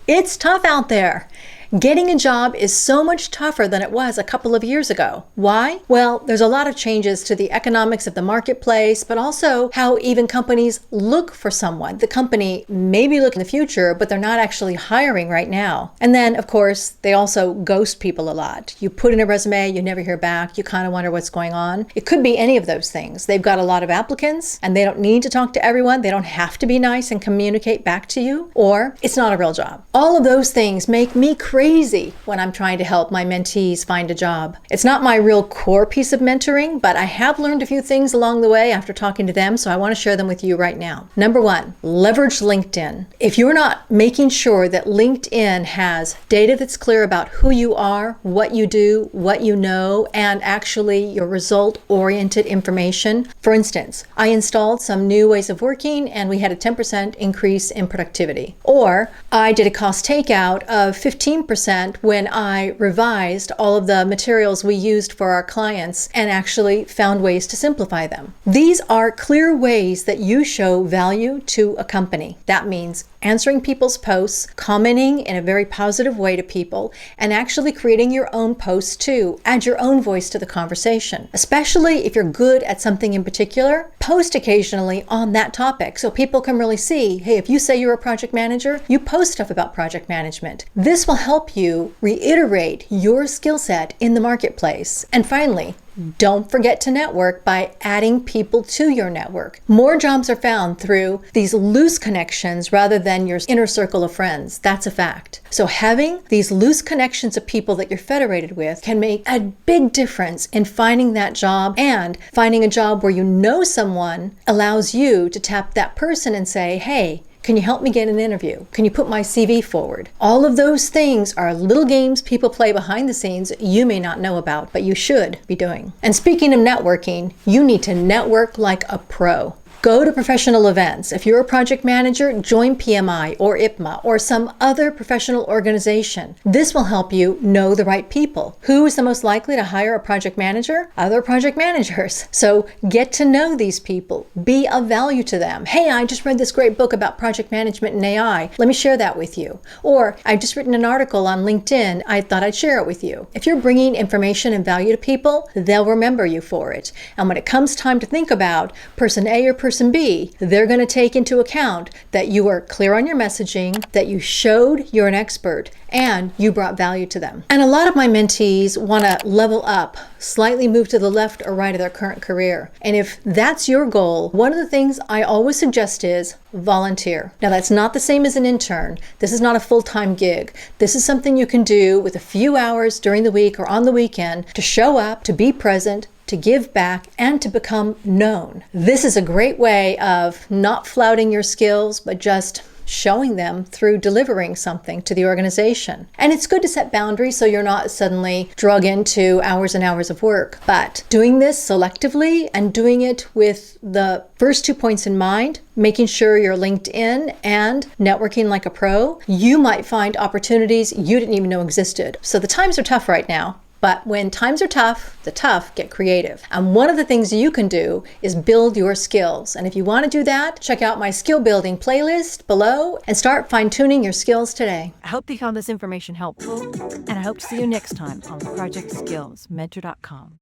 It's tough out there. Getting a job is so much tougher than it was a couple of years ago. Why? Well, there's a lot of changes to the economics of the marketplace, but also how even companies look for someone. The company may be looking in the future, but they're not actually hiring right now. And then, of course, they also ghost people a lot. You put in a resume, you never hear back, you kind of wonder what's going on. It could be any of those things. They've got a lot of applicants, and they don't need to talk to everyone. They don't have to be nice and communicate back to you, or it's not a real job. All of those things make me crazy when I'm trying to help my mentees find a job. It's not my real core piece of mentoring, but I have learned a few things along the way after talking to them, so I want to share them with you right now. Number one, leverage LinkedIn. If you're not making sure that LinkedIn has data that's clear about who you are, what you do, what you know, and actually your result-oriented information. For instance, I installed some new ways of working and we had a 10% increase in productivity. Or I did a cost takeout of 15% when I revised all of the materials we used for our clients and actually found ways to simplify them. These are clear ways that you show value to a company. That means answering people's posts, commenting in a very positive way to people, and actually creating your own posts too. Add your own voice to the conversation. Especially if you're good at something in particular, post occasionally on that topic so people can really see, hey, if you say you're a project manager, you post stuff about project management. This will help you reiterate your skill set in the marketplace. And finally, don't forget to network by adding people to your network. More jobs are found through these loose connections rather than your inner circle of friends. That's a fact. So having these loose connections of people that you're federated with can make a big difference in finding that job, and finding a job where you know someone allows you to tap that person and say, hey, can you help me get an interview? Can you put my CV forward? All of those things are little games people play behind the scenes you may not know about, but you should be doing. And speaking of networking, you need to network like a pro. Go to professional events. If you're a project manager, join PMI or IPMA or some other professional organization. This will help you know the right people. Who is the most likely to hire a project manager? Other project managers. So get to know these people. Be of value to them. Hey, I just read this great book about project management and AI. Let me share that with you. Or I've just written an article on LinkedIn. I thought I'd share it with you. If you're bringing information and value to people, they'll remember you for it. And when it comes time to think about person A or person B, they're going to take into account that you are clear on your messaging, that you showed you're an expert, and you brought value to them. And a lot of my mentees want to level up, slightly move to the left or right of their current career. And if that's your goal, one of the things I always suggest is volunteer. Now, that's not the same as an intern. This is not a full-time gig. This is something you can do with a few hours during the week or on the weekend to show up, to be present, to give back, and to become known. This is a great way of not flouting your skills, but just showing them through delivering something to the organization. And it's good to set boundaries so you're not suddenly drug into hours and hours of work. But doing this selectively and doing it with the first 2 points in mind, making sure you're linked in and networking like a pro, you might find opportunities you didn't even know existed. So the times are tough right now. But when times are tough, the tough get creative. And one of the things you can do is build your skills. And if you want to do that, check out my skill building playlist below and start fine-tuning your skills today. I hope you found this information helpful, and I hope to see you next time on ProjectSkillsMentor.com.